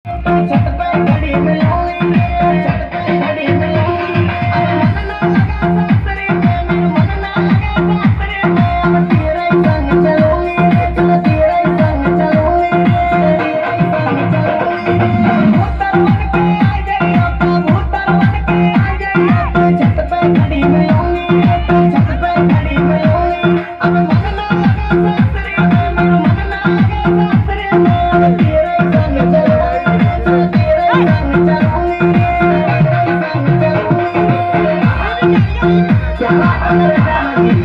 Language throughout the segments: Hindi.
छत पे खड़ी मिलोगी, छत पे खड़ी मिलोगी, अब मन ना लगा सासरे में, मेरा मन ना लगा सासरे में, अब तेरे संग चलूंगी, चल तेरे संग चलूंगी, तेरे संग चलूंगी। भूतर बन के आ जाइए, भूतर बन के आ जाइए, छत पे खड़ी मिलोगी, छत पे खड़ी मिलोगी, अब मन ना लगा सासरे में, मेरा मन ना लगा सासरे में, अब तेरे संग चलूंगी, चल तेरे संग चलूंगी, तेरे संग चलूंगी। क्या बात है मेरे जान की।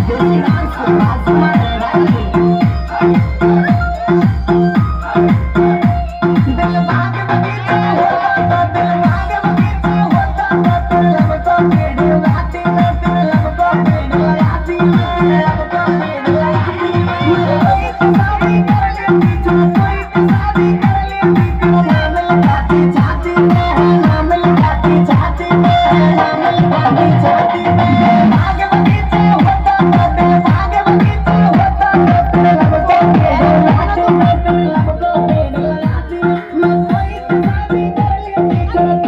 I'm